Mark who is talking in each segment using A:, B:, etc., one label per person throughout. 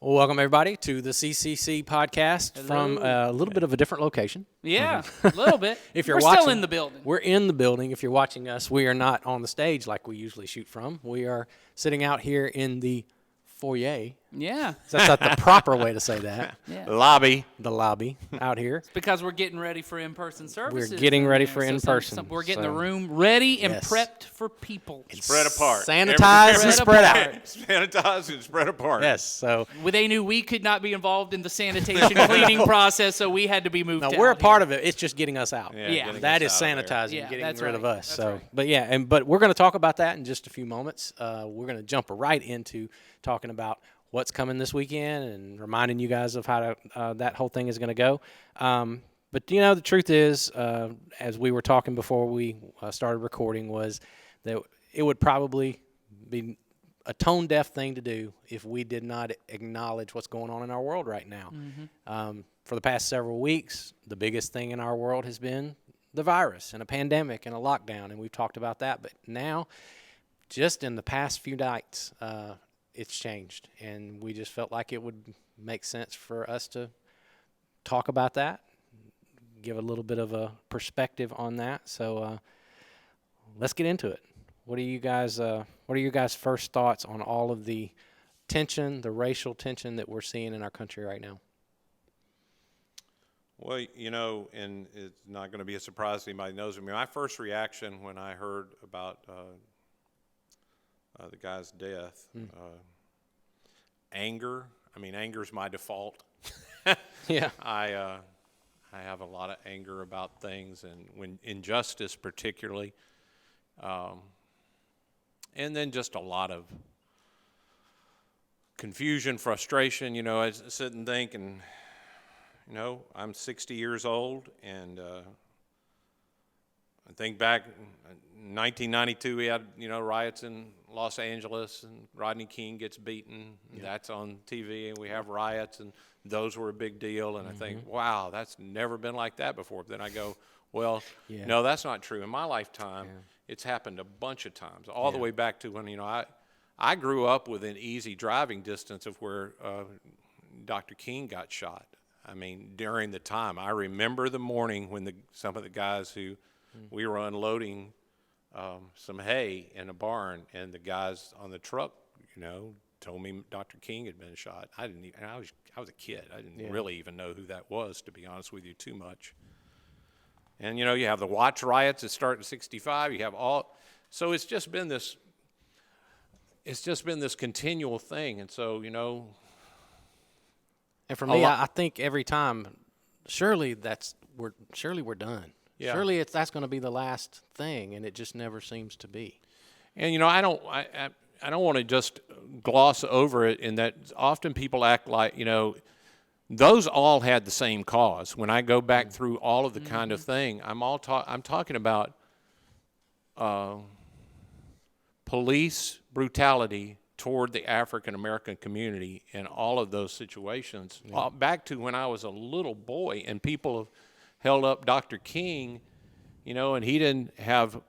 A: Well, welcome everybody to the CCC podcast from a little bit of a different location.
B: Yeah, a little bit.
A: If you're
B: We're
A: watching,
B: still in the building.
A: We're in the building. If you're watching us, we are not on the stage like we usually shoot from. We are sitting out here in the foyer.
B: Yeah.
A: That's not the proper way to say that.
B: Yeah.
C: Lobby.
A: The lobby out here.
B: It's because we're getting ready for in-person services.
A: We're getting ready for in-person.
B: We're getting the room ready and
A: Yes.
B: prepped for people.
C: Spread apart.
A: Sanitize and spread out.
C: Sanitize and spread apart.
A: Yes. So
B: Well, they knew we could not be involved in the sanitation cleaning process, so we had to be moved
A: no,
B: out.
A: we're a part of it. It's just getting us out.
B: Yeah.
C: getting
A: That
C: us
A: is
C: out of there.
A: sanitizing,
B: Yeah,
A: getting
B: that's
A: rid of
B: right.
A: us.
B: That's
A: So,
B: right.
A: but yeah, but we're going to talk about that in just a few moments. We're going to jump right into talking about what's coming this weekend and reminding you guys of how that whole thing is going to go. But the truth is, as we were talking before we started recording, was that it would probably be a tone-deaf thing to do if we did not acknowledge what's going on in our world right now. For the past several weeks, the biggest thing in our world has been the virus and a pandemic and a lockdown, and we've talked about that. But now, just in the past few nights, it's changed, and we just felt like it would make sense for us to talk about that, give a little bit of a perspective on that. So let's get into it. What are you guys' first thoughts on all of the tension, the racial tension that we're seeing in our country right now?
C: Well, and it's not going to be a surprise to anybody who knows me. My first reaction when I heard about the guy's death, anger. I mean, anger is my default.
A: Yeah.
C: I have a lot of anger about things, and when injustice particularly, and then just a lot of confusion, frustration. I sit and think, and I'm 60 years old, and I think back in 1992, we had, riots in Los Angeles, and Rodney King gets beaten. And that's on TV, and we have riots, and those were a big deal. And I think, wow, that's never been like that before. But then I go, well, no, that's not true. In my lifetime, it's happened a bunch of times, all the way back to when, I grew up within easy driving distance of where Dr. King got shot. I mean, during the time, I remember the morning when some of the guys who we were unloading some hay in a barn, and the guys on the truck, told me Dr. King had been shot. I was a kid. I didn't really even know who that was, to be honest with you, too much. And you have the Watts riots that start in '65. You have so it's just been this continual thing, and so
A: And for me, I think every time, surely we're done.
C: Yeah.
A: Surely that's going to be the last thing, and it just never seems to be.
C: And I don't want to just gloss over it in that often people act like those all had the same cause. When I go back through all of the kind of thing, I'm talking about police brutality toward the African American community in all of those situations. Back to when I was a little boy, and people have held up Dr. King, and he didn't have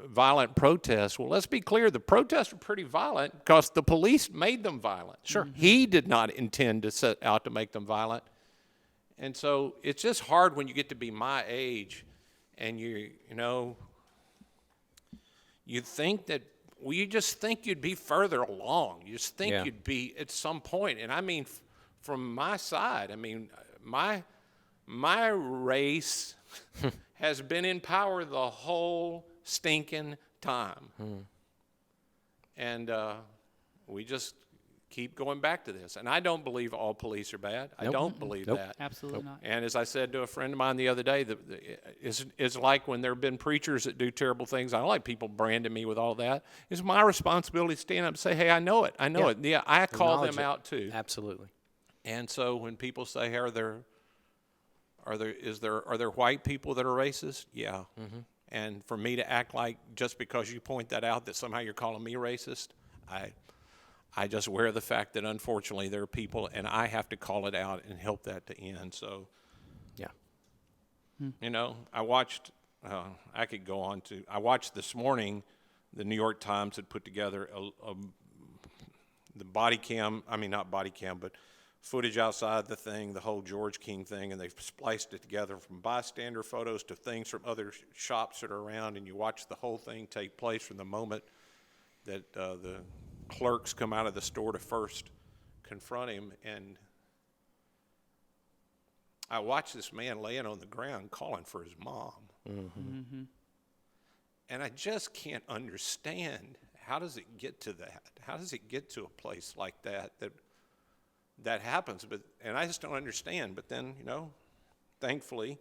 C: violent protests. Well, let's be clear, the protests were pretty violent because the police made them violent. Sure. He did not intend to set out to make them violent. And so it's just hard when you get to be my age and you think that, you just think you'd be further along. You just think you'd be at some point. And I mean, from my side, I mean, my race has been in power the whole stinking time. And we just keep going back to this. And I don't believe all police are bad. I don't believe that.
B: Absolutely not.
C: And as I said to a friend of mine the other day, it's like when there have been preachers that do terrible things. I don't like people branding me with all that. It's my responsibility to stand up and say, hey, I know it. I know it. Yeah, I call them out too.
A: Absolutely.
C: And so when people say, hey, are there white people that are racist? Yeah. And for me to act like just because you point that out that somehow you're calling me racist, I just wear the fact that unfortunately there are people, and I have to call it out and help that to end. So, I watched. I could go on to. I watched this morning. The New York Times had put together the body cam. I mean, not body cam, but footage outside the thing, the whole George King thing, and they've spliced it together from bystander photos to things from other shops that are around, and you watch the whole thing take place from the moment that the clerks come out of the store to first confront him. And I watched this man laying on the ground calling for his mom. And I just can't understand, how does it get to that? How does it get to a place like that happens? And I just don't understand. But then, thankfully,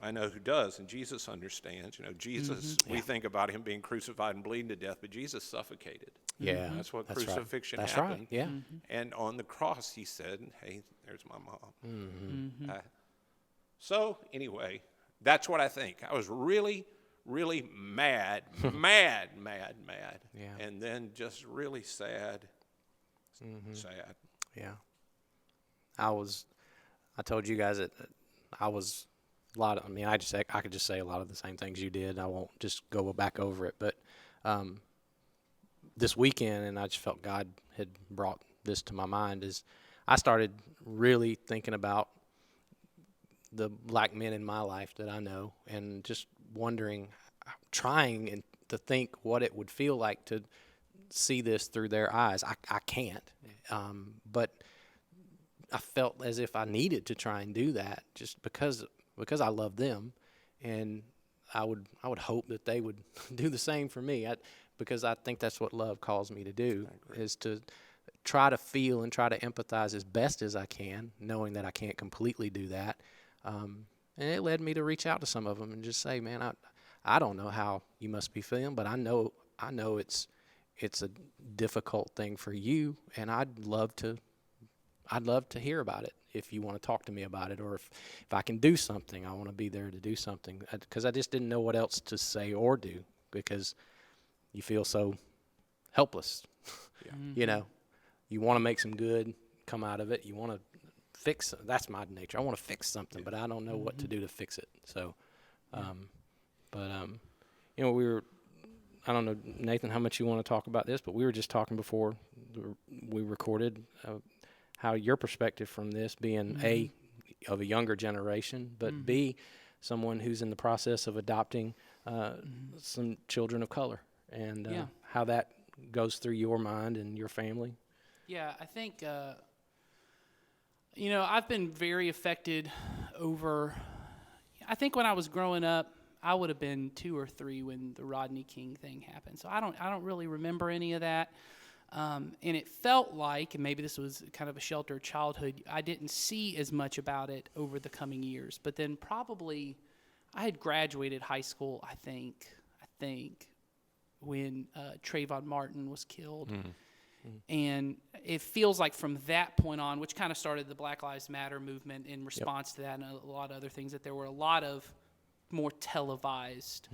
C: I know who does, and Jesus understands. Jesus, we think about him being crucified and bleeding to death, but Jesus suffocated.
A: Yeah,
C: That's what
A: that's
C: crucifixion
A: right. That's
C: happened.
A: right. Yeah.
C: And on the cross, he said, "Hey, there's my mom." So anyway, that's what I think. I was really, really mad, mad.
A: Yeah.
C: And then just really sad, sad.
A: Yeah. I told you guys that I was a lot of, I could just say a lot of the same things you did. I won't just go back over it, but this weekend, and I just felt God had brought this to my mind, is I started really thinking about the black men in my life that I know, and just wondering, trying to think what it would feel like to see this through their eyes. I can't, but I felt as if I needed to try and do that, just because I love them, and I would hope that they would do the same for me. Because I think that's what love calls me to do, is to try to feel and try to empathize as best as I can, knowing that I can't completely do that. And it led me to reach out to some of them and just say, man, I don't know how you must be feeling, but I know it's a difficult thing for you, and I'd love to hear about it. If you want to talk to me about it, or if I can do something, I want to be there to do something, because I just didn't know what else to say or do, because you feel so helpless. Yeah. You want to make some good come out of it. You want to fix. That's my nature. I want to fix something, but I don't know what to do to fix it. So, we were, I don't know, Nathan, how much you want to talk about this, but we were just talking before we recorded how your perspective from this being A, of a younger generation, but B, someone who's in the process of adopting some children of color, and how that goes through your mind and your family.
B: Yeah, I think, I've been very affected over, I think when I was growing up, I would have been 2 or 3 when the Rodney King thing happened. So I don't really remember any of that. And it felt like, and maybe this was kind of a sheltered childhood, I didn't see as much about it over the coming years. But then probably I had graduated high school, I think, when Trayvon Martin was killed. And it feels like from that point on, which kind of started the Black Lives Matter movement in response to that, and a lot of other things, that there were a lot of more televised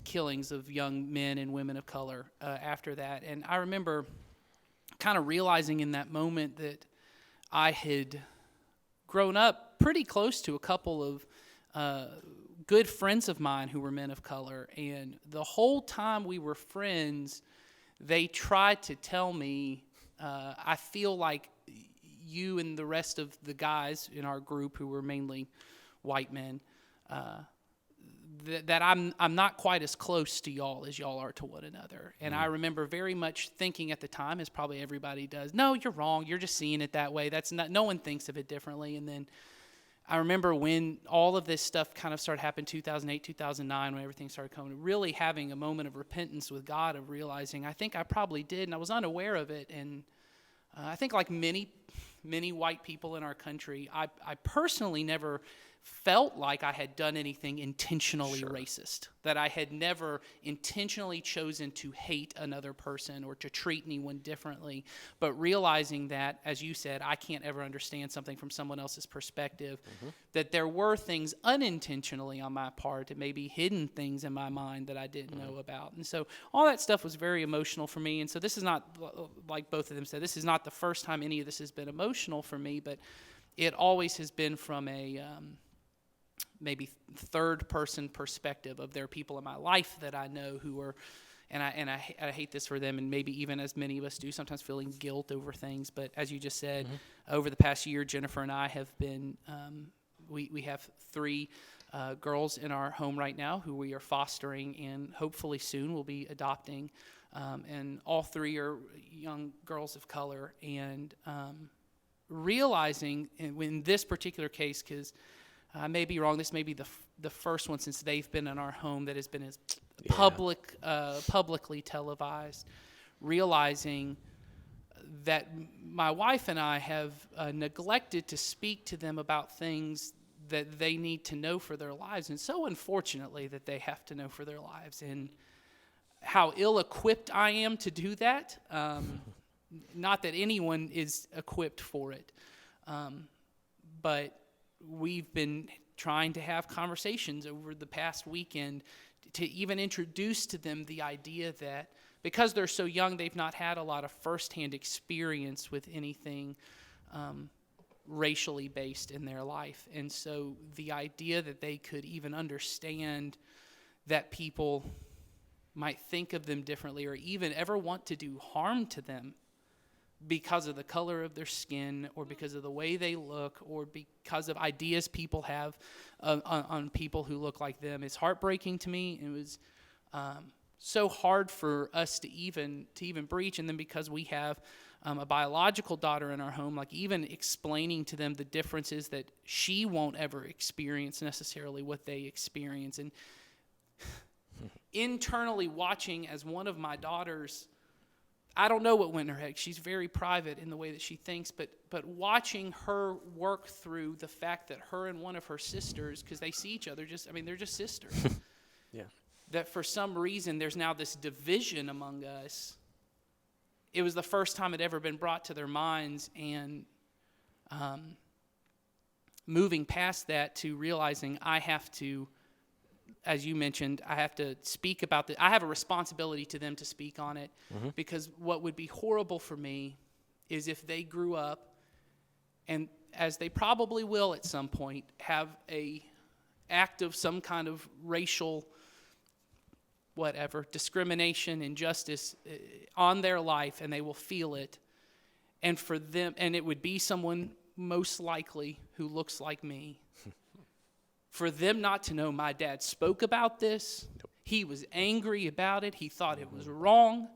B: killings of young men and women of color after that. And I remember kind of realizing in that moment that I had grown up pretty close to a couple of good friends of mine who were men of color. And the whole time we were friends, they tried to tell me, I feel like you and the rest of the guys in our group, who were mainly white men, that I'm not quite as close to y'all as y'all are to one another. And I remember very much thinking at the time, as probably everybody does, no, you're wrong. You're just seeing it that way. That's not. No one thinks of it differently. And then I remember when all of this stuff kind of started happening, 2008, 2009, when everything started coming, really having a moment of repentance with God, of realizing I think I probably did, and I was unaware of it. And I think, like many white people in our country, I personally never felt like I had done anything intentionally racist, that I had never intentionally chosen to hate another person or to treat anyone differently, but realizing that, as you said, I can't ever understand something from someone else's perspective, that there were things unintentionally on my part, and maybe hidden things in my mind that I didn't know about. And so all that stuff was very emotional for me. And so this is not, like both of them said, this is not the first time any of this has been emotional for me, but it always has been from a maybe third-person perspective of there are people in my life that I know who are I hate this for them, and maybe even as many of us do, sometimes feeling guilt over things. But as you just said, over the past year, Jennifer and I have been, we have 3 girls in our home right now who we are fostering, and hopefully soon we'll be adopting. And all 3 are young girls of color. And realizing in this particular case, because I may be wrong, this may be the first one since they've been in our home that has been as publicly televised, realizing that my wife and I have neglected to speak to them about things that they need to know for their lives, and so unfortunately that they have to know for their lives, and how ill-equipped I am to do that. Not that anyone is equipped for it, but we've been trying to have conversations over the past weekend to even introduce to them the idea that because they're so young, they've not had a lot of firsthand experience with anything racially based in their life. And so the idea that they could even understand that people might think of them differently or even ever want to do harm to them because of the color of their skin or because of the way they look or because of ideas people have on people who look like them is heartbreaking to me. It was so hard for us to even breach. And then because we have a biological daughter in our home, like even explaining to them the differences that she won't ever experience necessarily what they experience. And internally watching as one of my daughters, I don't know what went in her head. She's very private in the way that she thinks, but watching her work through the fact that her and one of her sisters, because they see each other they're just sisters.
A: Yeah.
B: That for some reason there's now this division among us. It was the first time it ever been brought to their minds, and moving past that to realizing I have to, as you mentioned, I have to speak about I have a responsibility to them to speak on it, because what would be horrible for me is if they grew up, and as they probably will at some point, have a act of some kind of racial discrimination, injustice on their life, and they will feel it. And for them, and it would be someone most likely who looks like me. For them not to know my dad spoke about this, he was angry about it, he thought it was wrong.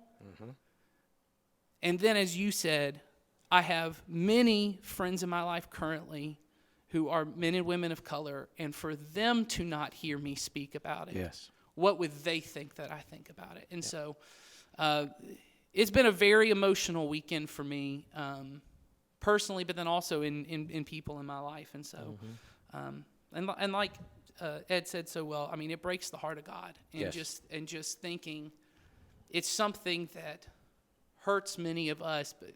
B: And then, as you said, I have many friends in my life currently who are men and women of color, and for them to not hear me speak about it,
A: Yes.
B: what would they think that I think about it? And so it's been a very emotional weekend for me personally, but then also in people in my life. And so, and like Ed said so well, I mean, it breaks the heart of God. And just thinking it's something that hurts many of us, but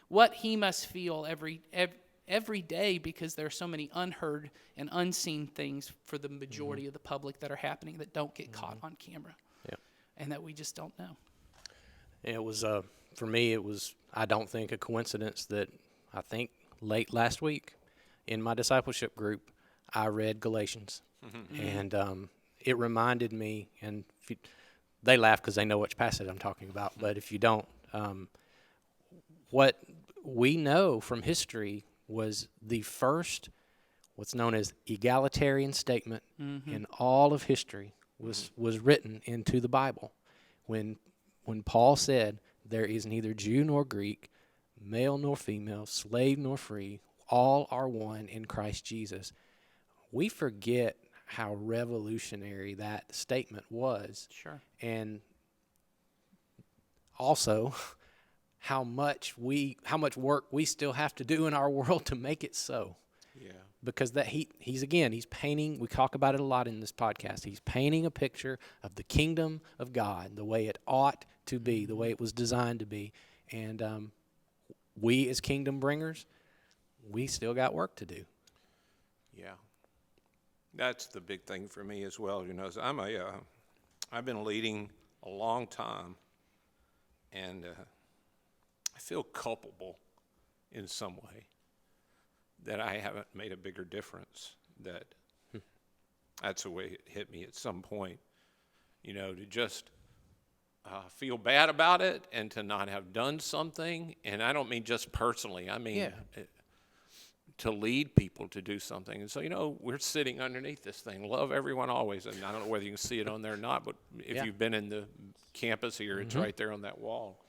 B: what he must feel every day, because there are so many unheard and unseen things for the majority of the public that are happening that don't get caught on camera, and that we just don't know.
A: It was, for me, it was, I don't think, a coincidence that I think late last week in my discipleship group, I read Galatians, and it reminded me, and they laugh because they know which passage I'm talking about, but if you don't, what we know from history was the first, what's known as egalitarian statement in all of history was written into the Bible. When Paul said, there is neither Jew nor Greek, male nor female, slave nor free, all are one in Christ Jesus. We forget how revolutionary that statement was.
B: Sure.
A: And also how much work we still have to do in our world to make it so.
C: Yeah.
A: Because that he's painting, we talk about it a lot in this podcast, he's painting a picture of the kingdom of God, the way it ought to be, the way it was designed to be. And we as kingdom bringers, we still got work to do.
C: Yeah. That's the big thing for me as well. You know, I've been leading a long time, and I feel culpable in some way that I haven't made a bigger difference. That's the way it hit me at some point. You know, to just feel bad about it and to not have done something. And I don't mean just personally. I mean to lead people to do something. And so, we're sitting underneath this thing. Love everyone always. And I don't know whether you can see it on there or not, but if you've been in the campus here, it's right there on that wall.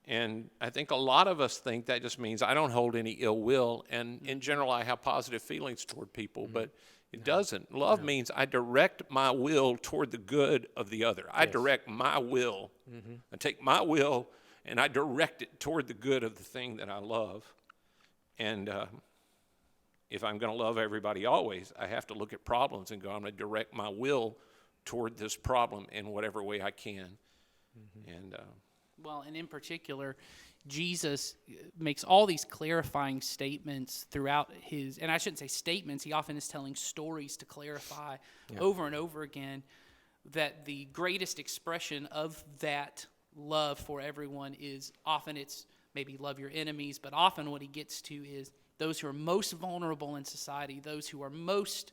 C: And I think a lot of us think that just means I don't hold any ill will. And in general, I have positive feelings toward people, but it doesn't. Love means I direct my will toward the good of the other. I direct my will. I take my will and I direct it toward the good of the thing that I love. And if I'm going to love everybody always, I have to look at problems and go, I'm going to direct my will toward this problem in whatever way I can. And
B: well, and in particular, Jesus makes all these clarifying statements throughout his, and I shouldn't say statements, he often is telling stories to clarify over and over again that the greatest expression of that love for everyone is often it's maybe love your enemies, but often what he gets to is those who are most vulnerable in society, those who are most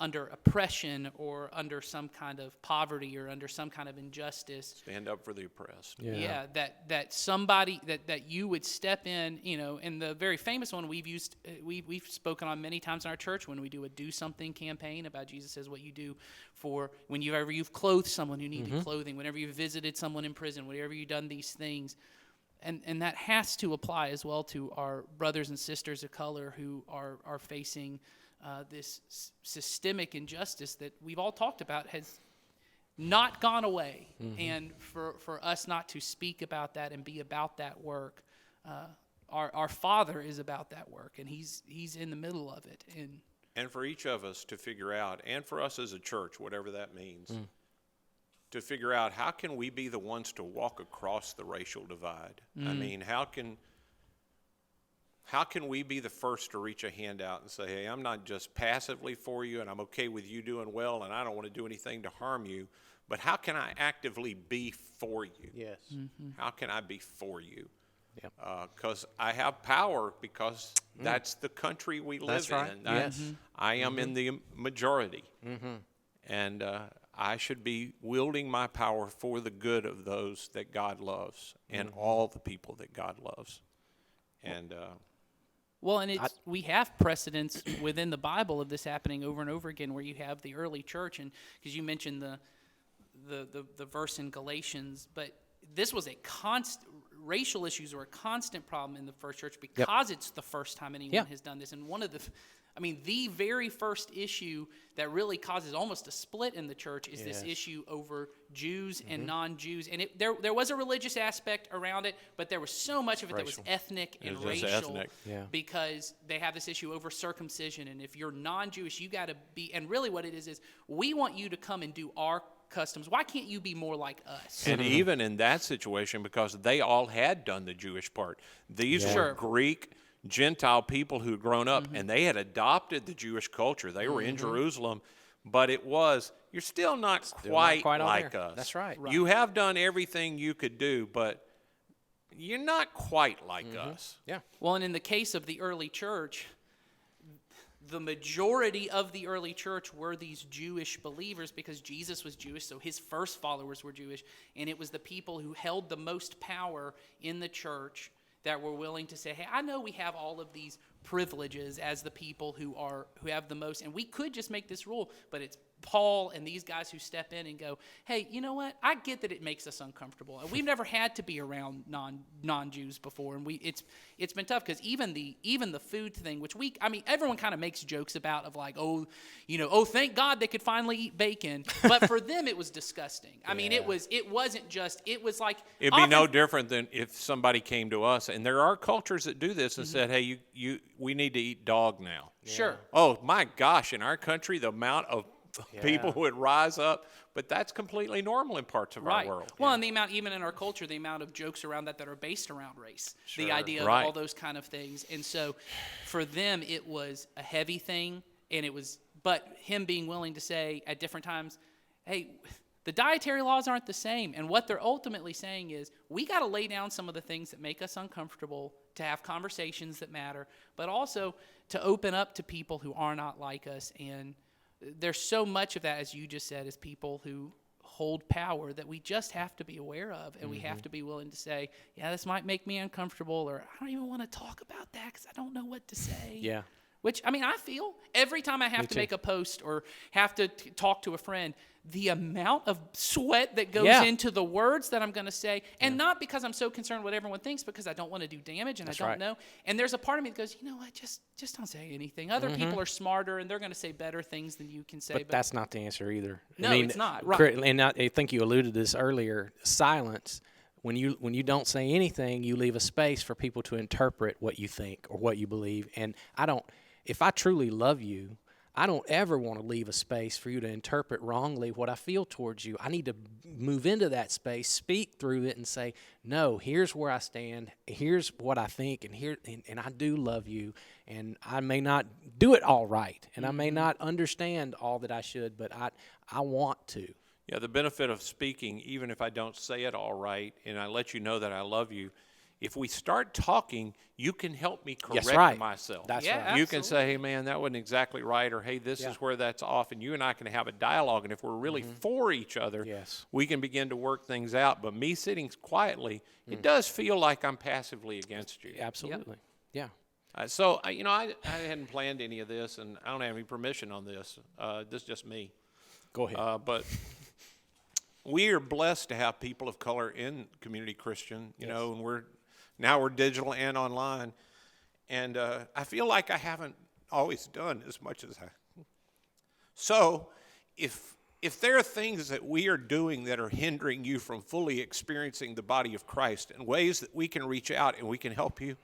B: under oppression or under some kind of poverty or under some kind of injustice.
C: stand up for the oppressed.
B: Yeah, that somebody that you would step in, and the very famous one we've used, we've spoken on many times in our church when we do a do something campaign about Jesus says what you do for whenever you've clothed someone who needed clothing, whenever you've visited someone in prison, whenever you've done these things. And that has to apply as well to our brothers and sisters of color who are facing this systemic injustice that we've all talked about has not gone away. And for us not to speak about that and be about that work, our Father is about that work, and he's in the middle of it.
C: And for each of us to figure out, and for us as a church, whatever that means, to figure out how can we be the ones to walk across the racial divide? I mean, how can we be the first to reach a hand out and say, hey, I'm not just passively for you and I'm okay with you doing well and I don't want to do anything to harm you, but how can I actively be for you?
A: Yes.
C: How can I be for you?
A: Yep.
C: Because I have power because that's the country we live
A: That's right.
C: in.
A: Yes.
C: I am in the majority. And I should be wielding my power for the good of those that God loves and all the people that God loves. And
B: well, and we have precedents within the Bible of this happening over and over again, where you have the early church, and because you mentioned the verse in Galatians, but this was a constant. Racial issues were a constant problem in the first church because it's the first time anyone has done this, and the very first issue that really causes almost a split in the church is this issue over Jews and non-Jews. And there was a religious aspect around it, but there was so much of it that was ethnic and racial because they have this issue over circumcision. And if you're non-Jewish, you got to be – and really what it is we want you to come and do our customs. Why can't you be more like us?
C: And even in that situation, because they all had done the Jewish part. These were Greek – Gentile people who had grown up and they had adopted the Jewish culture. They were in Jerusalem, but it was, you're still not quite like us.
A: That's right.
C: You have done everything you could do, but you're not quite like us.
A: Yeah.
B: Well, and in the case of the early church, the majority of the early church were these Jewish believers because Jesus was Jewish, so his first followers were Jewish, and it was the people who held the most power in the church that were willing to say, hey, I know we have all of these privileges as the people who have the most, and we could just make this rule, but it's Paul and these guys who step in and go, hey, you know what? I get that it makes us uncomfortable. And we've never had to be around non-Jews before, and it's been tough because even the food thing, which everyone kind of makes jokes about of like, thank God they could finally eat bacon, but for them it was disgusting. I mean, it wasn't just, it was like
C: it'd be no different than if somebody came to us, and there are cultures that do this and said, hey, we need to eat dog now.
B: Sure.
C: Oh my gosh, in our country, the amount of people would rise up, but that's completely normal in parts of our world.
B: Well, and the amount, even in our culture, the amount of jokes around that are based around race, the idea of all those kind of things. And so for them, it was a heavy thing, but him being willing to say at different times, hey, the dietary laws aren't the same. And what they're ultimately saying is we got to lay down some of the things that make us uncomfortable to have conversations that matter, but also to open up to people who are not like us. And there's so much of that, as you just said, as people who hold power that we just have to be aware of, and we have to be willing to say, yeah, this might make me uncomfortable, or I don't even want to talk about that because I don't know what to say.
A: Yeah.
B: Which, I mean, I feel every time I have to make a post or have to talk to a friend, the amount of sweat that goes into the words that I'm going to say, and not because I'm so concerned what everyone thinks, because I don't want to do damage and I don't know. And there's a part of me that goes, you know what, just don't say anything. Other people are smarter and they're going to say better things than you can say.
A: But that's not the answer either.
B: No,
A: I mean,
B: it's not. Right.
A: And I think you alluded to this earlier. Silence. When you don't say anything, you leave a space for people to interpret what you think or what you believe. And if I truly love you, I don't ever want to leave a space for you to interpret wrongly what I feel towards you. I need to move into that space, speak through it, and say, no, here's where I stand. Here's what I think, and I do love you. And I may not do it all right, and I may not understand all that I should, but I want to.
C: Yeah, the benefit of speaking, even if I don't say it all right, and I let you know that I love you, if we start talking, you can help me correct myself.
A: That's
B: Yeah,
A: right.
B: absolutely.
C: You can say, hey, man, that wasn't exactly right, or hey, this is where that's off, and you and I can have a dialogue. And if we're really for each other, we can begin to work things out. But me sitting quietly, it does feel like I'm passively against you.
A: Absolutely. Yeah.
C: So, I hadn't planned any of this, and I don't have any permission on this. This is just me.
A: Go ahead.
C: But we are blessed to have people of color in Community Christian, you know, and we're digital and online. And I feel like I haven't always done as much as I. So if there are things that we are doing that are hindering you from fully experiencing the body of Christ and ways that we can reach out and we can help you,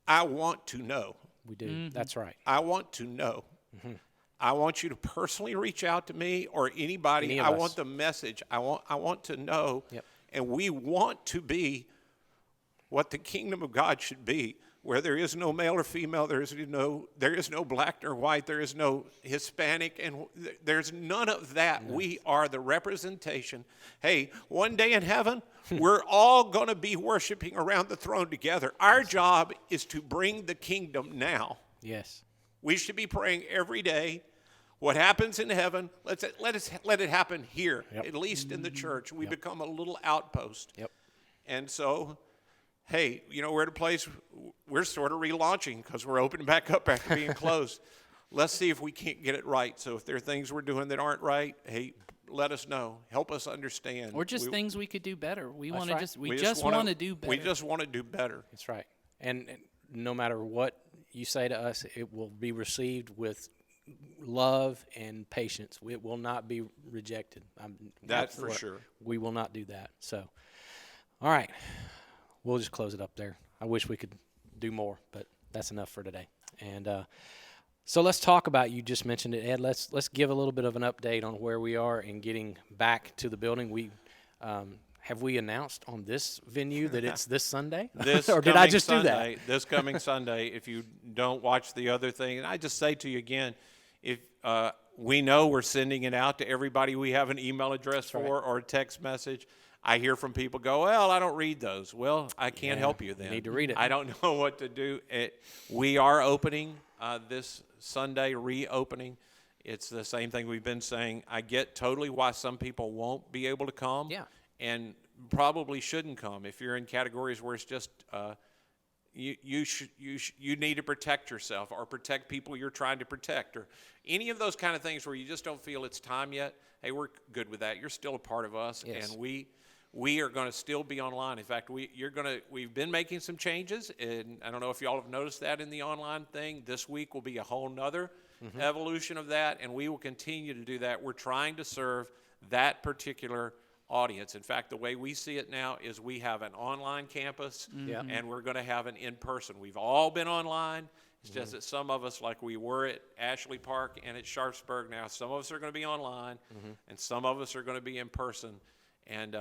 C: I want to know.
A: We do. That's right.
C: I want to know. I want you to personally reach out to me or anybody. I want the message. I want to know. And we want to be what the kingdom of God should be, where there is no male or female, there is no black nor white, there is no Hispanic, and there's none of that. We are the representation. Hey, one day in heaven, we're all going to be worshiping around the throne together. Our job is to bring the kingdom now.
A: Yes.
C: We should be praying every day. What happens in heaven, let it happen here, at least in the church. We become a little outpost. And so, hey, we're at a place, we're sort of relaunching because we're opening back up after being closed. Let's see if we can't get it right. So if there are things we're doing that aren't right, hey, let us know. Help us understand.
B: Or just things we could do better. We just want to do better.
C: We just want to do better.
A: That's right. And no matter what you say to us, it will be received with love and patience. It will not be rejected.
C: That's for sure.
A: We will not do that. So, all right. We'll just close it up there. I wish we could do more, but that's enough for today. And so let's talk about, you just mentioned it, Ed. Let's give a little bit of an update on where we are in getting back to the building. Have we announced on this venue that it's this Sunday? Or did I just do that?
C: This coming Sunday, if you don't watch the other thing, and I just say to you again, if we know we're sending it out to everybody we have an email address for or a text message. I hear from people go, well, I don't read those. Well, I can't help you then.
A: You need to read it.
C: I don't know what to do. We are opening this Sunday, reopening. It's the same thing we've been saying. I get totally why some people won't be able to come and probably shouldn't come. If you're in categories where it's just you need to protect yourself or protect people you're trying to protect or any of those kind of things where you just don't feel it's time yet, hey, we're good with that. You're still a part of us, and we are going to still be online. In fact, we've been making some changes, and I don't know if y'all have noticed that in the online thing. This week will be a whole nother evolution of that, and we will continue to do that. We're trying to serve that particular audience. In fact, the way we see it now is we have an online campus, and we're going to have an in-person. We've all been online. It's just that some of us, like we were at Ashley Park and at Sharpsburg now, some of us are going to be online, and some of us are going to be in person. And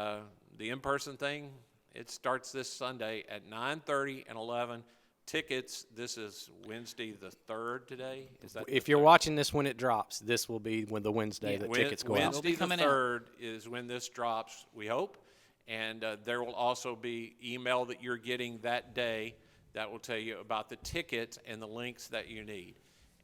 C: the in-person thing, it starts this Sunday at 9:30 and 11. Tickets, this is Wednesday the 3rd today. Is that
A: if you're watching this when it drops, this will be when the Wednesday the tickets go out.
C: Wednesday the 3rd is when this drops, we hope. And there will also be email that you're getting that day that will tell you about the tickets and the links that you need.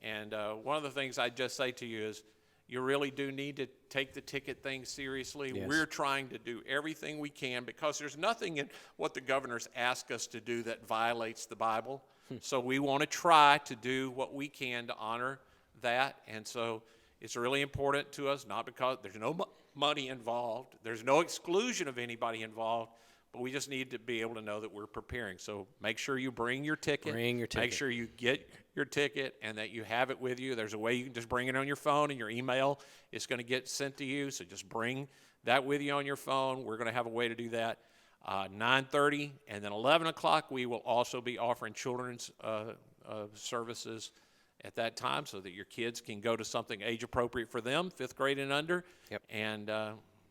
C: And one of the things I just say to you is, you really do need to take the ticket thing seriously.
A: Yes.
C: We're trying to do everything we can because there's nothing in what the governor's asked us to do that violates the Bible. So we want to try to do what we can to honor that. And so it's really important to us, not because there's no money involved, there's no exclusion of anybody involved, but we just need to be able to know that we're preparing. So make sure you bring your ticket. Make sure you get your ticket and that you have it with you. There's a way you can just bring it on your phone and your email. It's going to get sent to you, so just bring that with you on your phone. We're going to have a way to do that. 9:30 and then 11 o'clock, we will also be offering children's services at that time so that your kids can go to something age appropriate for them, 5th grade and under.
A: Yep.
C: And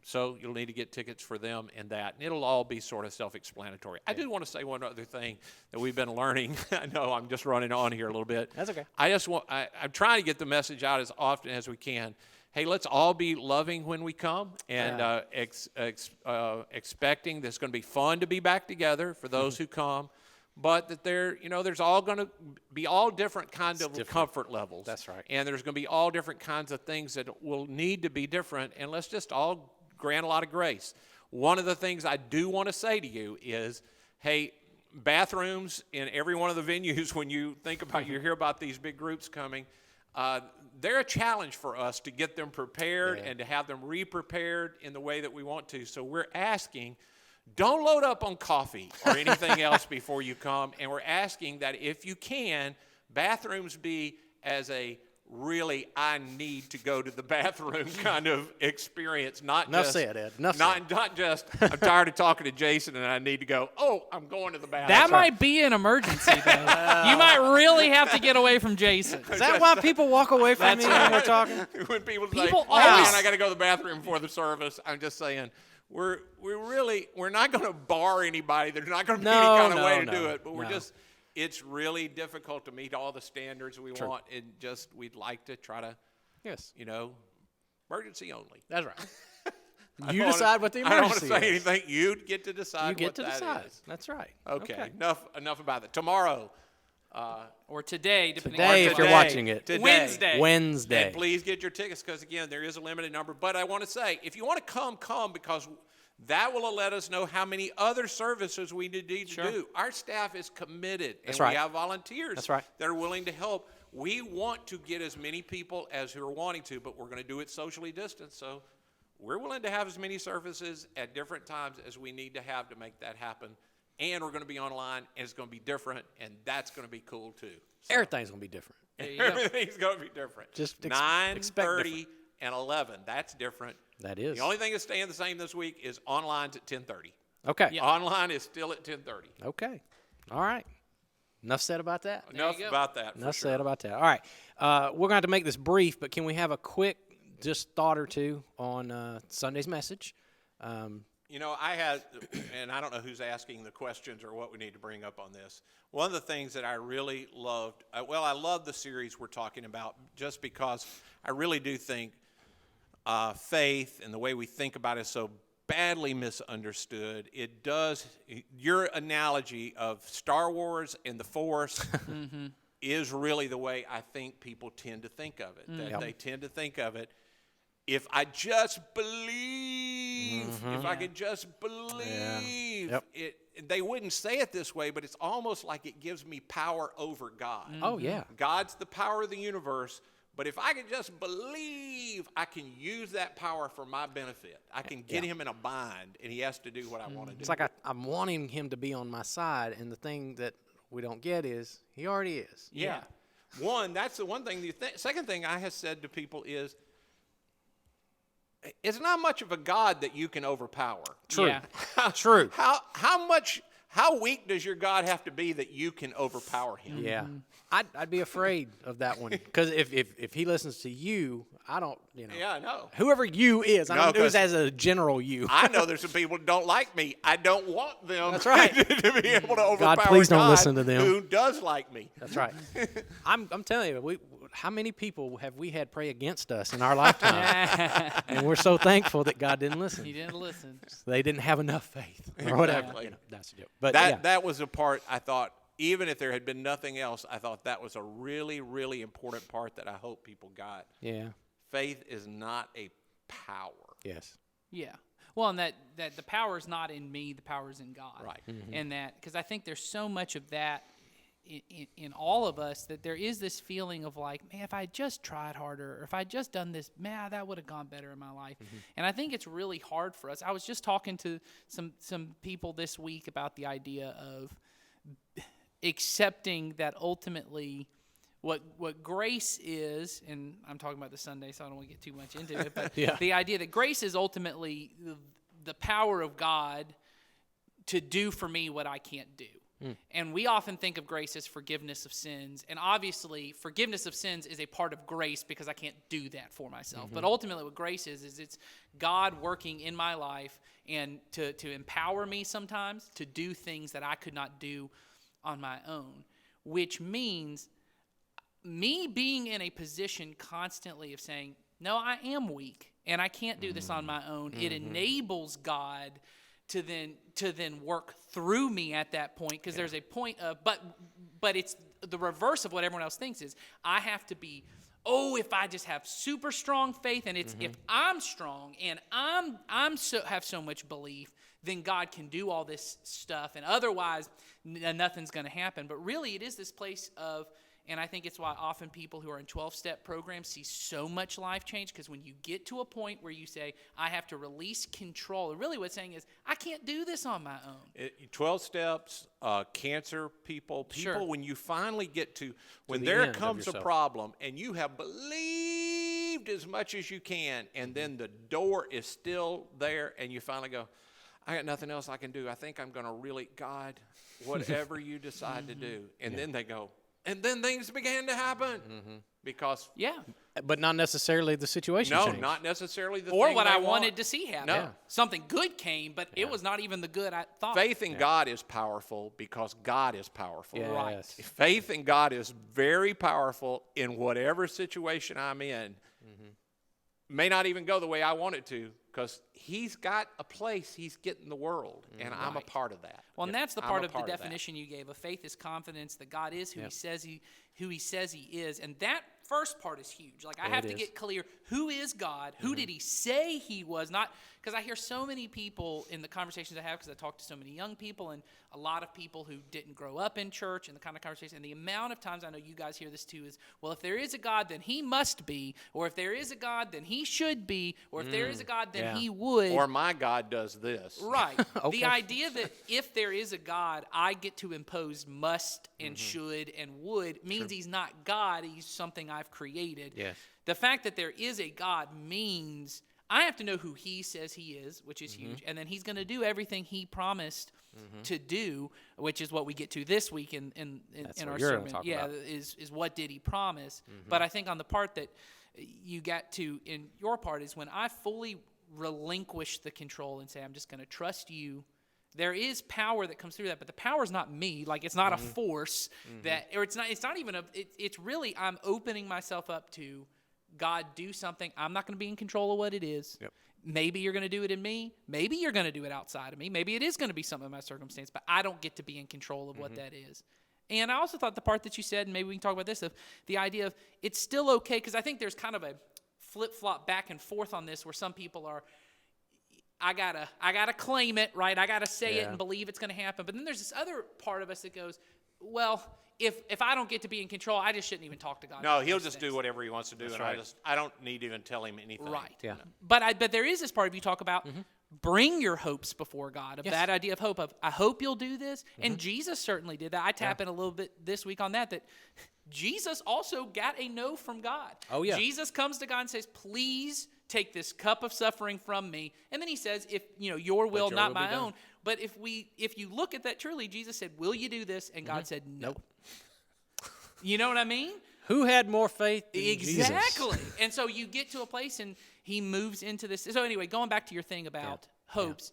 C: so you'll need to get tickets for them and that. And it'll all be sort of self-explanatory. I do want to say one other thing that we've been learning. I know I'm just running on here a little bit.
A: That's okay.
C: I'm trying to get the message out as often as we can. Hey, let's all be loving when we come and expecting that it's going to be fun to be back together for those who come. But that there's all going to be all different kinds of comfort levels.
A: That's right.
C: And there's going to be all different kinds of things that will need to be different. And let's just all grant a lot of grace. One of the things I do want to say to you is, hey, bathrooms in every one of the venues, when you think about, you hear about these big groups coming, they're a challenge for us to get them prepared and to have them re-prepared in the way that we want to. So we're asking, don't load up on coffee or anything else before you come. And we're asking that if you can, bathrooms be as a really I need to go to the bathroom kind of experience. Not
A: Enough
C: just,
A: said, Ed. Enough
C: not, not just, I'm tired of talking to Jason and I need to go, I'm going to the bathroom.
B: That might be an emergency, though. You might really have to get away from Jason.
A: Is that why people walk away from me when we're talking?
C: When people say,
B: People
C: oh,
B: always-
C: man, I got to go to the bathroom before the service, I'm just saying, we're not going to bar anybody. There's not going to be any kind of way to do it, but it's really difficult to meet all the standards we want, and just we'd like to try to, emergency only.
A: That's right. You decide what the emergency is.
C: I don't want to say anything. You get to decide.
A: You get to
C: that
A: decide.
C: is.
A: That's right.
C: Okay. Enough about that. Tomorrow.
B: Or today, depending
A: Today,
B: on
A: if you're watching it.
C: Today.
A: Wednesday.
C: And please get your tickets because, again, there is a limited number. But I want to say, if you want to come because that will let us know how many other services we need to do. Our staff is committed, and we have volunteers that are willing to help. We want to get as many people as who are wanting to, but we're going to do it socially distanced. So we're willing to have as many services at different times as we need to have to make that happen. And we're going to be online, and it's going to be different, and that's going to be cool too. So
A: Everything's going to be different.
C: everything's going to be different.
A: Just
C: 9:30 and 11. That's different.
A: That is.
C: The only thing that's staying the same this week is online's at 10:30.
A: Okay.
B: Yeah.
C: Online is still at 10:30.
A: Okay. All right. Enough said about that.
C: Enough about that.
A: Enough said about that. All right. We're going to have to make this brief, but can we have a quick just thought or two on Sunday's message?
C: I had, and I don't know who's asking the questions or what we need to bring up on this. One of the things that I really loved, I love the series we're talking about just because I really do think faith and the way we think about it is so badly misunderstood. It does, your analogy of Star Wars and the Force is really the way I think people tend to think of it. That they tend to think of it, if I just believe, if I could just believe, they wouldn't say it this way, but it's almost like it gives me power over God.
A: Oh, yeah.
C: God's the power of the universe, but if I could just believe, I can use that power for my benefit. I can get him in a bind, and he has to do what I want to do.
A: It's like I'm wanting him to be on my side, and the thing that we don't get is he already is.
C: Yeah. One, that's the one thing. The second thing I have said to people is, it's not much of a God that you can overpower.
A: True.
B: Yeah.
A: True.
C: How weak does your God have to be that you can overpower him?
A: Yeah. I'd be afraid of that one because if he listens to you, I don't,
C: Yeah, I know.
A: whoever you is, I don't do this as a general you.
C: I know there's some people that don't like me. I don't want them
A: That's right.
C: to be able to overpower
A: please don't listen to them.
C: who does like me.
A: That's right. I'm telling you, how many people have we had pray against us in our lifetime? And we're so thankful that God didn't listen.
B: He didn't listen.
A: They didn't have enough faith or whatever.
C: Exactly.
A: That's a joke. But
C: That was a part I thought, even if there had been nothing else, I thought that was a really, really important part that I hope people got.
A: yeah.
C: faith is not a power.
A: Yes.
B: Yeah. Well, and that the power is not in me, the power is in God.
C: Right.
B: And that, because I think there's so much of that in all of us, that there is this feeling of like, man, if I had just tried harder, or if I had just done this, man, that would have gone better in my life. And I think it's really hard for us. I was just talking to some people this week about the idea of accepting that ultimately what grace is, and I'm talking about the Sunday, so I don't want to get too much into it, but the idea that grace is ultimately the power of God to do for me what I can't do. And we often think of grace as forgiveness of sins. And obviously, forgiveness of sins is a part of grace because I can't do that for myself. But ultimately, what grace is it's God working in my life and to empower me sometimes to do things that I could not do on my own, which means me being in a position constantly of saying, no, I am weak and I can't do this on my own. It enables God to then work through me at that point, because there's a point of, but it's the reverse of what everyone else thinks is I have to be, if I just have super strong faith, and it's if I'm strong and have so much belief, then God can do all this stuff, and otherwise nothing's going to happen. But really, it is this place of, and I think it's why often people who are in 12-step programs see so much life change, because when you get to a point where you say, I have to release control, and really what's saying is, I can't do this on my own.
C: 12 steps, cancer people, when you finally get to when
A: the
C: there
A: end of
C: comes a
A: yourself.
C: problem and you have believed as much as you can, and then the door is still there, and you finally go, I got nothing else I can do. I think I'm going to really, God, whatever you decide to do. And then they go, and then things began to happen because
A: But not necessarily the situation changed.
C: not necessarily the
B: Or
C: thing
B: what
C: they
B: I
C: want.
B: wanted to see happen.
C: No.
B: Something good came, but it was not even the good I thought.
C: Faith in God is powerful because God is powerful.
A: Yes.
B: Right.
C: Faith in God is very powerful in whatever situation I'm in. May not even go the way I want it to, because He's got a place He's getting the world, and I'm a part of that.
B: Well, and that's the
C: I'm
B: part
C: a
B: of the
C: part that.
B: definition you gave of faith is confidence that God is who He says He is, and that first part is huge. Like, I have to get clear, who is God? Who did He say He was? Not because I hear so many people in the conversations I have, because I talk to so many young people and a lot of people who didn't grow up in church, and the kind of conversation, and the amount of times I know you guys hear this too is, well, if there is a God, then He must be, or if there is a God, then He should be, or if there is a God, then He would.
C: Or my God does this.
B: Right. The idea that if there is a God, I get to impose must and should and would means He's not God, He's something I've created.
A: Yes.
B: The fact that there is a God means I have to know who He says He is, which is huge, and then He's going to do everything He promised to do, which is what we get to this week in
A: what
B: our
A: you're gonna
B: sermon.
A: talk
B: Yeah,
A: about.
B: is what did He promise? But I think on the part that you got to in your part is when I fully relinquish the control and say, I'm just going to trust You. There is power that comes through that, but the power is not me. Like, it's not a force that, or it's not even it's really, I'm opening myself up to God do something. I'm not going to be in control of what it is.
A: Yep.
B: Maybe You're going to do it in me. Maybe You're going to do it outside of me. Maybe it is going to be something in my circumstance, but I don't get to be in control of what that is. And I also thought the part that you said, and maybe we can talk about this, of the idea of it's still okay, because I think there's kind of a flip-flop back and forth on this where some people are, I gotta claim it, right? I gotta say it and believe it's gonna happen. But then there's this other part of us that goes, well, if I don't get to be in control, I just shouldn't even talk to God.
C: No,
B: about
C: He'll
B: these
C: just
B: things.
C: do whatever He wants to do, and
A: right.
C: I don't need to even tell Him anything.
B: Right.
A: Yeah.
B: But there is this part of you talk about bring your hopes before God, of that idea of hope, of I hope You'll do this. And Jesus certainly did that. I tap in a little bit this week on that Jesus also got a no from God.
A: Oh, yeah.
B: Jesus comes to God and says, please take this cup of suffering from me. And then He says, if Your will, not my own. But if you look at that truly, Jesus said, will you do this? And God said, no.
A: Nope.
B: You know what I mean?
A: Who had more faith than
B: Exactly.
A: Jesus?
B: And so you get to a place and He moves into this. So anyway, going back to your thing about hopes,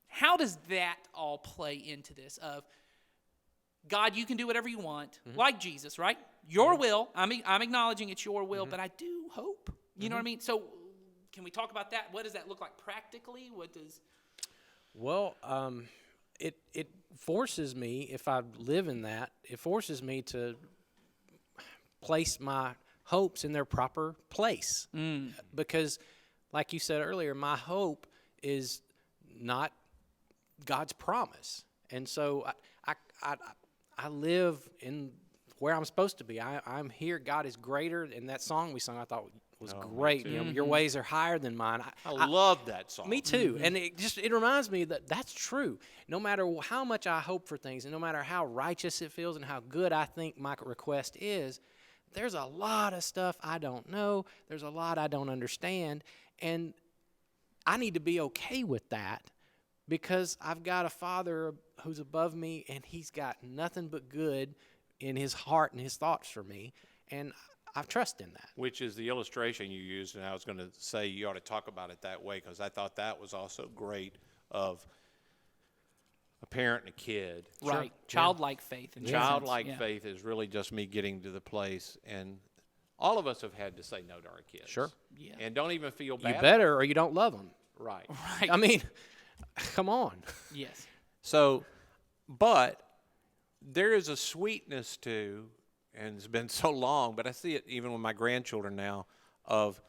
B: how does that all play into this of God, You can do whatever You want, like Jesus, right? Your will. I'm acknowledging it's Your will, but I do hope. You know what I mean? So can we talk about that? What does that look like practically? What does...
A: Well, it forces me, if I live in that, it forces me to place my hopes in their proper place. Because, like you said earlier, my hope is not God's promise. And so I live in where I'm supposed to be. I'm here. God is greater. And that song we sung I thought was great. You know, your ways are higher than mine.
C: I love that song.
A: Me too. And it reminds me that that's true. No matter how much I hope for things, and no matter how righteous it feels and how good I think my request is, there's a lot of stuff I don't know. There's a lot I don't understand. And I need to be okay with that because I've got a Father who's above me, and he's got nothing but good in his heart and his thoughts for me. And I trust in that.
C: Which is the illustration you used, and I was going to say you ought to talk about it that way because I thought that was also great of a parent and a kid.
B: Right. Childlike faith. In
C: Childlike faith is really just me getting to the place, and all of us have had to say no to our kids.
A: Sure.
B: Yeah.
C: And don't even feel bad.
A: You better, or you don't love them.
C: Right.
B: Right.
A: I mean, come on.
B: Yes.
C: So, but there is a sweetness to, and it's been so long, but I see it even with my grandchildren now, of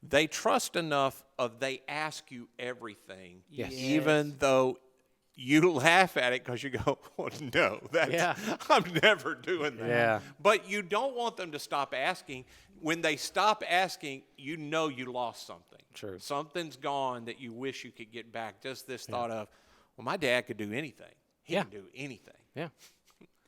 C: they trust enough of they ask you everything,
A: Yes.
C: even though you laugh at it because you go, oh, no, that's, I'm never doing that.
A: Yeah.
C: But you don't want them to stop asking. When they stop asking, you know you lost something.
A: True.
C: Something's gone that you wish you could get back. Just this thought of, well, my dad could do anything. He can do anything.
A: Yeah.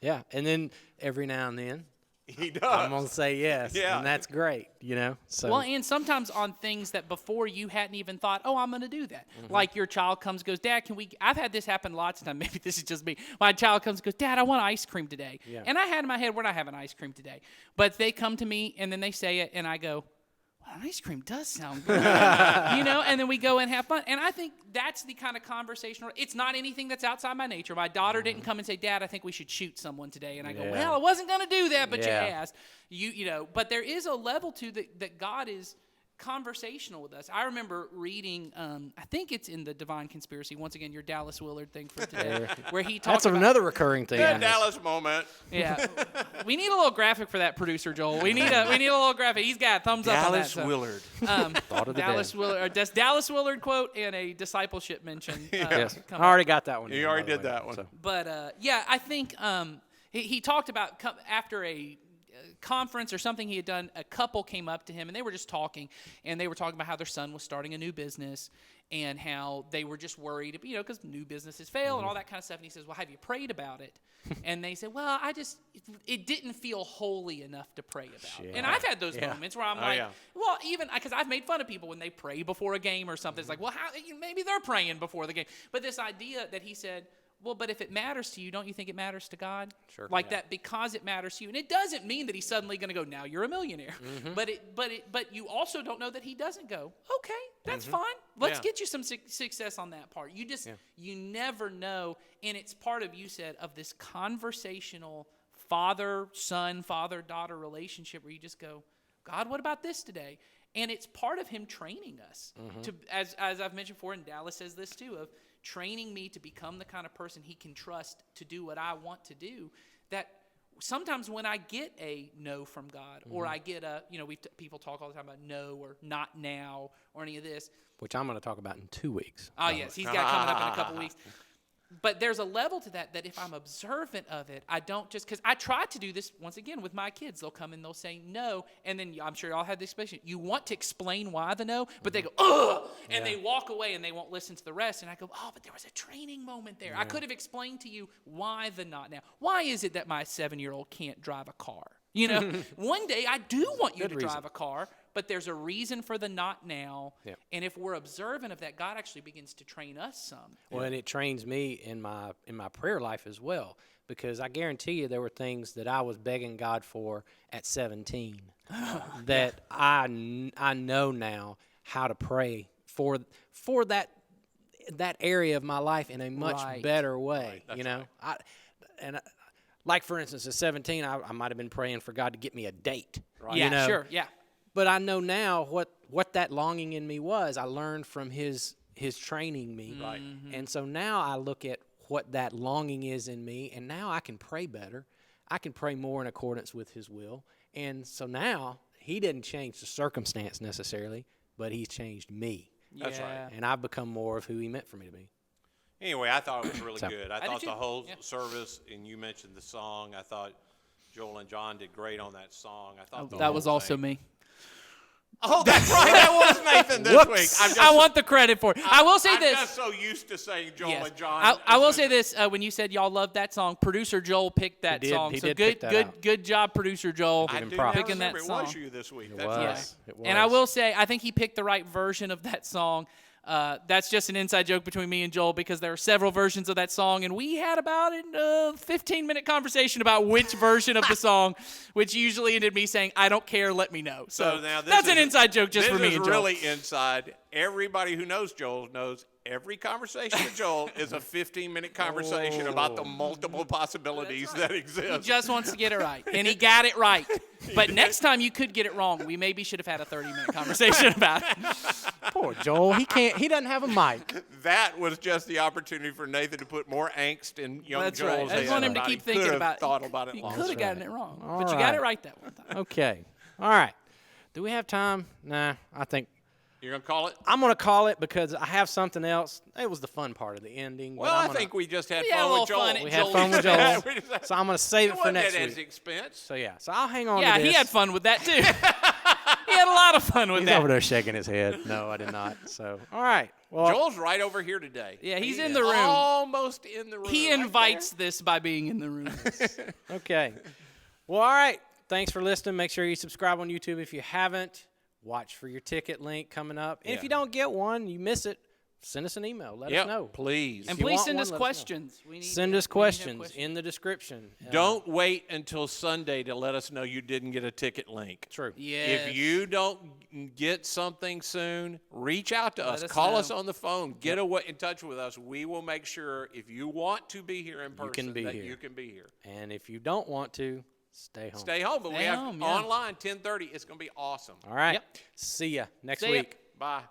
A: Yeah. And then every now and then,
C: He does.
A: I'm going to say yes.
C: Yeah.
A: And that's great, you know? So,
B: Well, and sometimes on things that before you hadn't even thought, oh, I'm going to do that. Like your child comes, goes, Dad, can we? I've had this happen lots of times. Maybe this is just me. My child comes, goes, Dad, I want ice cream today.
A: Yeah.
B: And I had in my head, we're not having ice cream today. But they come to me and then they say it, and I go, well, ice cream does sound good. You know, and then we go and have fun. And I think that's the kind of conversation. It's not anything that's outside my nature. My daughter didn't come and say, Dad, I think we should shoot someone today. And I go, well, I wasn't going to do that, but you asked. You know, but there is a level to that God is conversational with us. I remember reading, I think it's in the Divine Conspiracy, once again, your Dallas Willard thing for today, where he talks
A: that's
B: about
A: another recurring thing.
C: That Dallas moment.
B: Yeah, we need a little graphic for that, producer Joel. We need a little graphic. He's got a thumbs up on that.
C: Dallas
B: So,
C: Willard.
A: Thought of the
B: Dallas
A: day.
B: Willard, or Dallas Willard quote and a discipleship mention.
A: Yes. I
B: come
A: already got that one.
C: You
A: in,
C: already
A: by the
C: did
A: way,
C: that one.
A: so.
B: But yeah, I think he talked about after a conference or something he had done, a couple came up to him and they were just talking, and they were talking about how their son was starting a new business and how they were just worried, you know, because new businesses fail and all that kind of stuff. And he says, well, have you prayed about it? And they said, well, it didn't feel holy enough to pray about. And I've had those moments where I'm well, even because I've made fun of people when they pray before a game or something. It's like, well, maybe they're praying before the game. But this idea that he said, well, but if it matters to you, don't you think it matters to God?
A: Sure.
B: Like that, because it matters to you. And it doesn't mean that he's suddenly going to go, now you're a millionaire. But you also don't know that he doesn't go, okay, that's fine. Let's get you some success on that part. You just, you never know. And it's part of, you said, of this conversational father-son, father-daughter relationship where you just go, God, what about this today? And it's part of him training us to, as I've mentioned before, and Dallas says this too, of training me to become the kind of person he can trust to do what I want to do. That sometimes when I get a no from God, or I get a, you know, people talk all the time about no or not now or any of this.
A: Which I'm going to talk about in 2 weeks.
B: Oh, yes, he's got coming up in a couple weeks. But there's a level to that if I'm observant of it, I don't just, because I try to do this, once again, with my kids. They'll come and they'll say no, and then I'm sure y'all had this experience. You want to explain why the no, but they go, ugh, and they walk away and they won't listen to the rest. And I go, oh, but there was a training moment there. I could have explained to you why the not now. Why is it that my 7-year-old can't drive a car? You know, one day I do want you to drive a car, but there's a reason for the not now. Yeah. And if we're observant of that, God actually begins to train us some.
A: Well, and it trains me in my prayer life as well, because I guarantee you there were things that I was begging God for at 17 that I know now how to pray for that area of my life in a much better way.
C: Right,
A: you know,
C: right.
A: Like, for instance, at 17, I might have been praying for God to get me a date.
B: Right. Yeah,
A: you know?
B: sure, yeah.
A: But I know now what that longing in me was. I learned from his training me.
C: Right.
A: And so now I look at what that longing is in me, and now I can pray better. I can pray more in accordance with his will. And so now he didn't change the circumstance necessarily, but he's changed me.
C: That's right.
B: Yeah.
A: And I've become more of who he meant for me to be.
C: Anyway, I thought it was really
A: So-
C: good. I
B: did
C: thought
B: too.
C: the whole
B: Yeah.
C: service, and you mentioned the song. I thought Joel and John did great on that song. I thought the
B: That
C: whole
B: was also
C: thing-
B: me.
C: Oh, that's right. That was Nathan this
A: Whoops.
C: week. I'm just,
B: I want the credit for it. I will say
C: I'm
B: this.
C: just so used to saying Joel
B: Yes.
C: and John.
B: I will say this: when you said y'all loved that song, producer Joel picked that
A: did.
B: song.
A: He
B: So
A: did
B: good,
A: pick that
B: good,
A: out.
B: good job, producer Joel,
C: I
A: him
C: do
A: props.
C: now
B: picking that
C: remember
B: song.
C: it was you this week.
A: It
C: That's
A: was.
C: right.
A: It was.
B: And I will say, I think he picked the right version of that song. That's just an inside joke between me and Joel because there are several versions of that song, and we had about a 15-minute conversation about which version of the song, which usually ended me saying, "I don't care, let me know." So
C: now this
B: that's
C: is-
B: an inside joke just for me
C: This
B: and
C: is
B: Joel.
C: really inside. Everybody who knows Joel knows every conversation with Joel is a 15-minute conversation about the multiple possibilities that
B: He
C: exist.
B: just wants to get it right, and he got it right. But next time you could get it wrong. We maybe should have had a 30-minute conversation about it.
A: Poor Joel. He can't. He doesn't have a mic.
C: That was just the opportunity for Nathan to put more angst in young
B: That's
C: Joel's
B: right. I just
C: head
B: want him to
C: about
B: keep
C: he
B: thinking
C: could have
B: about.
C: thought about it
B: He
C: longer.
B: could have gotten
A: right.
B: it wrong,
A: All
B: but you got
A: right.
B: it right that one time.
A: Okay. All right. Do we have time? Nah. I think
C: You're going to call it?
A: I'm gonna call it because I have something else. It was the fun part of the ending. but
C: Well,
A: I'm
C: I
A: gonna-
C: think we just had
B: We had a
C: fun
B: little
C: with Joel.
B: fun at
A: we had fun with Joel.
C: We just had-
A: So I'm gonna save it for
C: wasn't
A: next
C: at his
A: week.
C: expense.
A: So yeah. So I'll hang on
B: Yeah,
A: to this.
B: he had fun with that too. He had a lot of fun with
A: He's
B: that.
A: over there shaking his head. No, I did not. So all right. Well,
C: Joel's right over here today.
B: Yeah, he's
C: He
B: in
C: is
B: the room.
C: Almost in the room.
B: He
C: right
B: invites
C: there.
B: this by being in the room.
A: okay. Well, all right. Thanks for listening. Make sure you subscribe on YouTube if you haven't. Watch for your ticket link coming up. And if
C: Yeah.
A: you don't get one, you miss it, send us an email. Let
C: Yep,
A: us know.
C: please.
B: And
A: you
B: please
A: want
B: send
A: one,
B: us
A: let us know.
B: questions. We need-
A: Send
B: we
A: us
B: need to have
A: questions in the description.
C: Don't wait until Sunday to let us know you didn't get a ticket link.
A: True.
B: Yes.
C: If you don't get something soon, reach out to us.
B: us
C: Call
B: know.
C: us on the phone. Get in touch with us. We will make sure if you want to be here in person,
A: can be
C: that
A: here.
C: you can be here.
A: And if you don't want to, stay home.
C: Stay home, but we
B: Stay
C: have
B: home, yeah.
C: online 10:30. It's going to be awesome.
A: All right.
B: Yep.
A: See ya next
B: See ya.
A: week.
C: Bye.